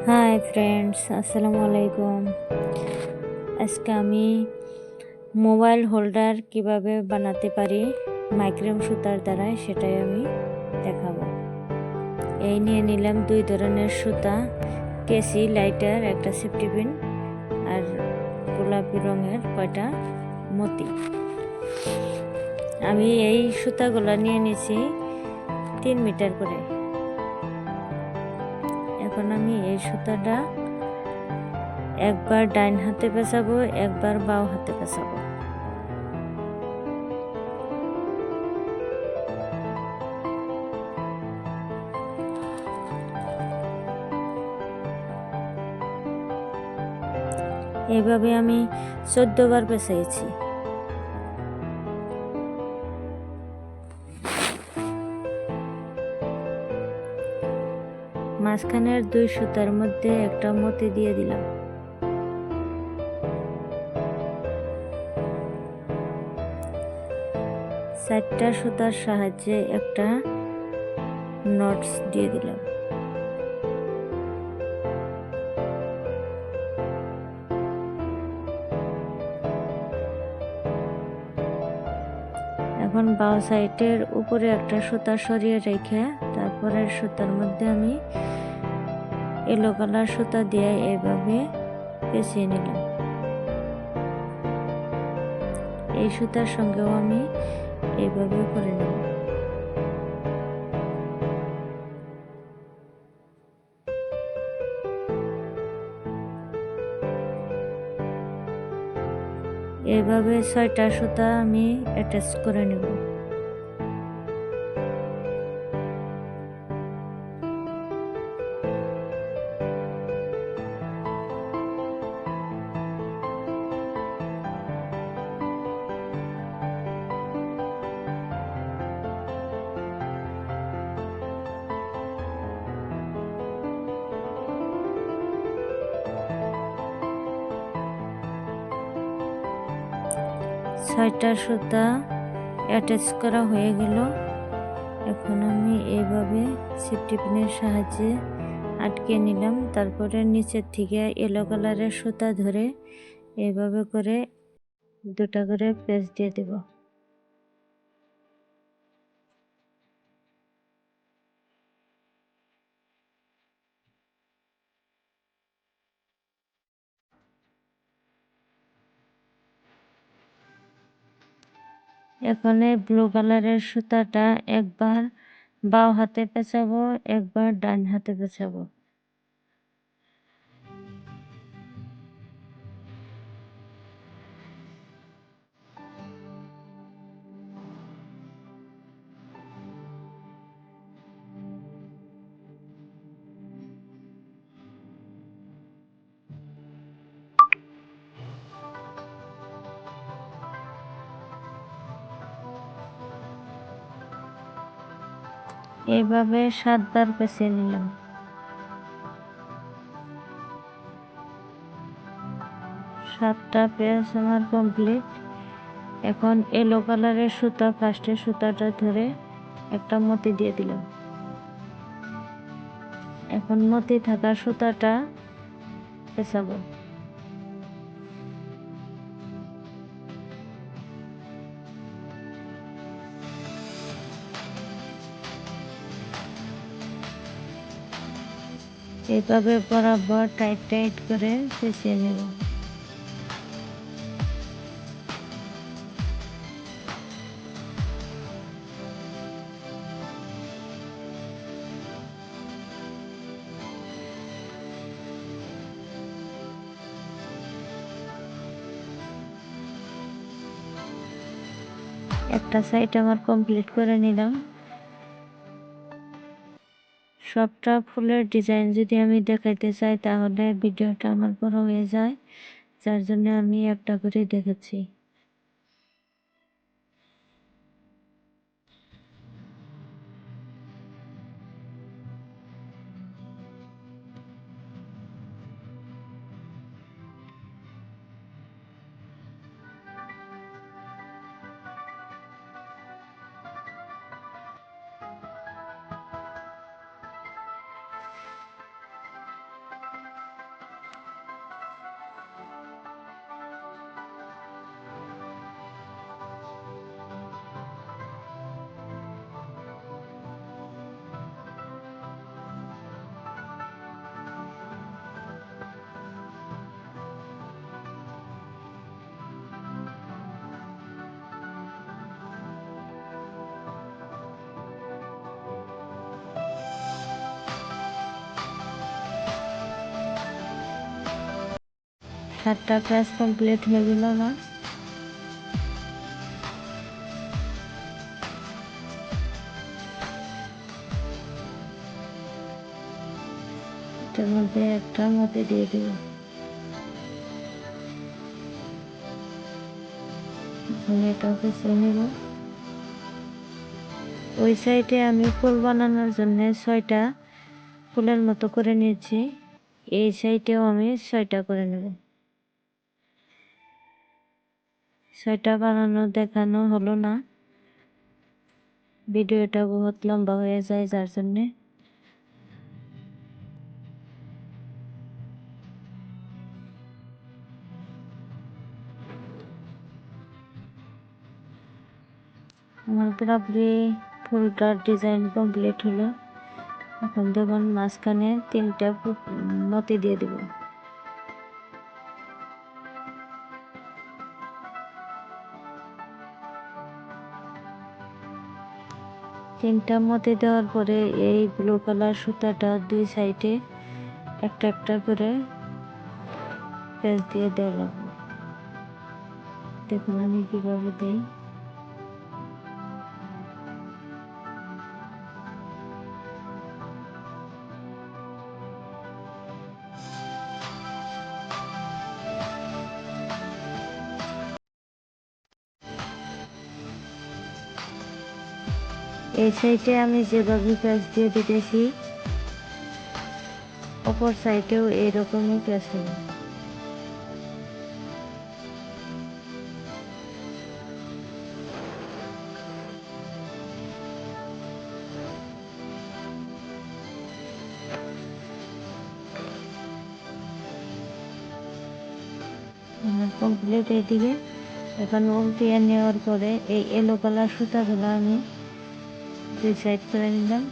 Hi friends, আসসালামু আলাইকুম। আজকে আমি মোবাইল হোল্ডার কিভাবে বানাতে পারি মাইক্রোম সুতার দ্বারা সেটাই আমি দেখাবো। এই নিয়ে নিলাম 2 ধরনের সুতা, কেসি, লাইটার, একটা সেফটি পিন আর গোলাপি রঙের কয়টা মতি। আমি এই সুতাগুলো নিয়ে নিয়েছি 3 মিটার করে। এখন আমি এই সুতাটা একবার ডাইন হাতে পেঁচাবো, একবার বাও হাতে পেঁচাবো। এইভাবে আমি 14 বার পেঁচাইছি। মাঝখানের 2 সুতার মধ্যে একটা মতি দিয়ে দিলাম। চারটা সুতার সাহায্যে একটা নটস দিয়ে দিলাম। এখন বাও সাইডের উপরে একটা সুতা সরিয়ে রেখে তারপরের সুতার মধ্যে আমি ইয়েলো কালার সুতা দিয়ে এইভাবে পেঁচিয়ে নিলাম। এই সুতার সঙ্গেও আমি এইভাবে করে নেব। এইভাবে 6টা সুতা আমি অ্যাটাচ করে নেব। ছয়টা সুতা অ্যাটাচ করা হয়ে গেল। এখন আমি এইভাবে সেফটি পিনের সাহায্যে আটকে নিলাম। তারপরে নিচের থেকে ইয়েলো কালারের সুতা ধরে এইভাবে করে 2টা করে পেঁচ দিয়ে দেব। এখানে ব্লু কালারের সুতাটা একবার বাও হাতে পেঁচাবো, একবার ডান হাতে পেঁচাবো। এইভাবে 7 বার পেঁচিয়ে নিলাম। সাতটা পেঁচ আমার কমপ্লিট। এখন ইয়েলো কালারের সুতা ফার্স্টে সুতাটা ধরে একটা মতি দিয়ে দিলাম। এখন মতি থাকা সুতাটা পেঁচাবো। এইভাবে বরাবর টাইট টাইট করে পেঁচিয়ে নেব। একটা সাইড আমার কমপ্লিট করে নিলাম। সবটা ফুলের ডিজাইন যদি আমি দেখাইতে চাই তাহলে ভিডিওটা আমার বড় হয়ে যায়, যার জন্য আমি একটা করে দেখাচ্ছি। 7টা কাজ কমপ্লিট হয়ে গেল আমার। এটার মধ্যে একটা মতে দিয়ে দেব। এটা পেঁচিয়ে নেব। ওই সাইডে আমি ফুল বানানোর জন্য 6টা ফুলের মতো করে নিয়েছি, এই সাইডেও আমি 6টা করে নেব। 6টা বানানো দেখানো হলো না, ভিডিওটা বহুত লম্বা হয়ে যায়, যার জন্যে আমার পুরোপুরি ফুলটার ডিজাইন কমপ্লিট হলো। এখন দেখুন মাঝখানে 3টা মতি দিয়ে দেব। 3টা মতি দেওয়ার পরে এই ব্লু কালার সুতাটা 2 সাইডে একটা একটা করে পেঁচ দিয়ে দেওয়া লাগবে। দেখুন আমি কীভাবে দিই। এই সাইডে আমি যেভাবে পেঁচ দিয়ে দিতেছি, অপর সাইডেও এইরকমই পেঁচ হবে। কমপ্লিট এইদিকে। এখন উল্টিয়ে নেওয়ার পরে এই ইয়েলো কালার সুতাগুলো আমি 2 সাইড করে নিলাম,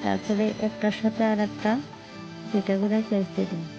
তারপরে একটার সাথে আর একটা 2টা করে পেঁচ দিয়ে দিলাম।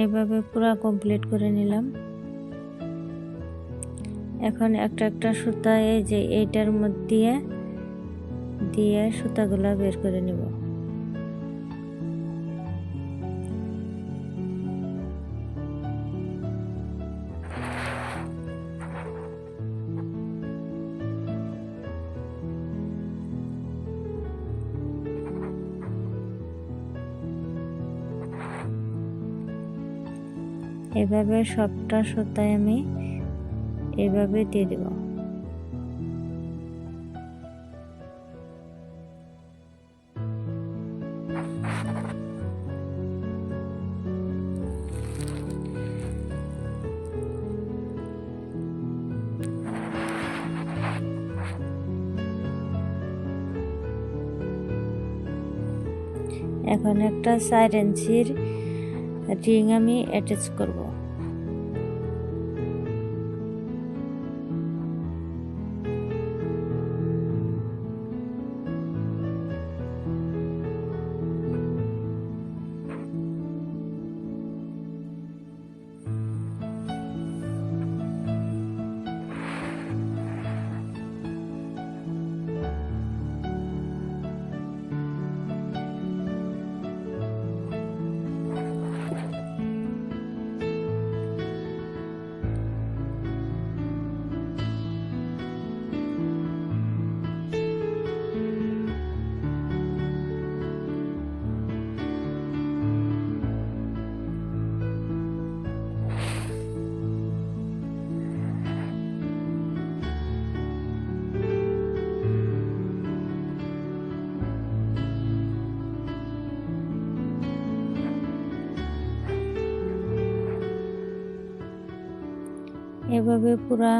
এভাবে পুরো কমপ্লিট করে নিলাম। এখন একটা একটা সুতা এই যে এইটার মধ্যে দিয়ে সুতাগুলা বের করে নেব। এভাবে সবটা সুতায় আমি এভাবে দিয়ে দেব। এখন একটা 4 ইঞ্চির রিং আমি অ্যাটাচ করব। এভাবে পুরা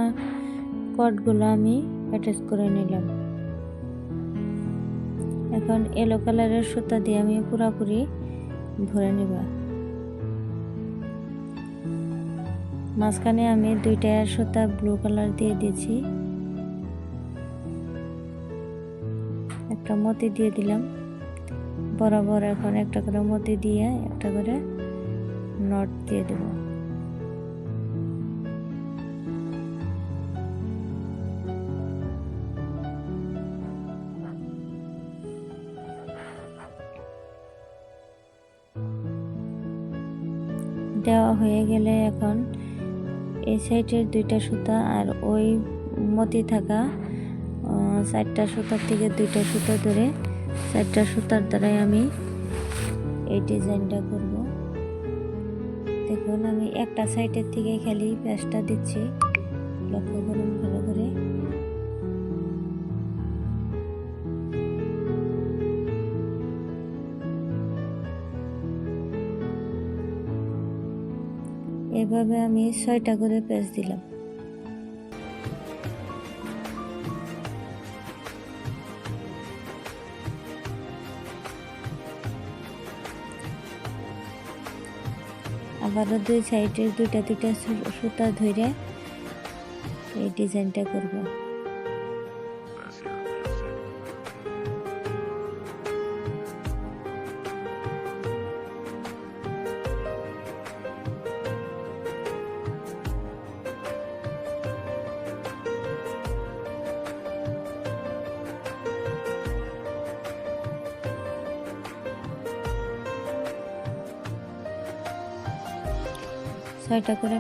কটগুলো আমি অ্যাটাচ করে নিলাম। এখন ইয়েলো কালারের সুতা দিয়ে আমি পুরাপুরি ভরে নেব। মাঝখানে আমি 2টা সুতা ব্লু কালার দিয়ে দিয়েছি, একটা মতি দিয়ে দিলাম বরাবর। এখন একটা করে মতি দিয়ে একটা করে নট দিয়ে দেব। দেওয়া হয়ে গেলে এখন এই সাইডের দুইটা সুতা আর ওই মতি থাকা 4টা সুতার থেকে 2টা সুতা ধরে 4টা সুতার দ্বারাই আমি এই ডিজাইনটা করব। দেখুন আমি একটা সাইডের থেকে খালি পেঁচটা দিচ্ছি, লক্ষ্য করুন ভালো করে। এভাবে আমি 6টা করে পেঁচ দিলাম। আবারও দুই সাইডের দুইটা সুতা ধরে এই ডিজাইনটা করব। ছয়টা করে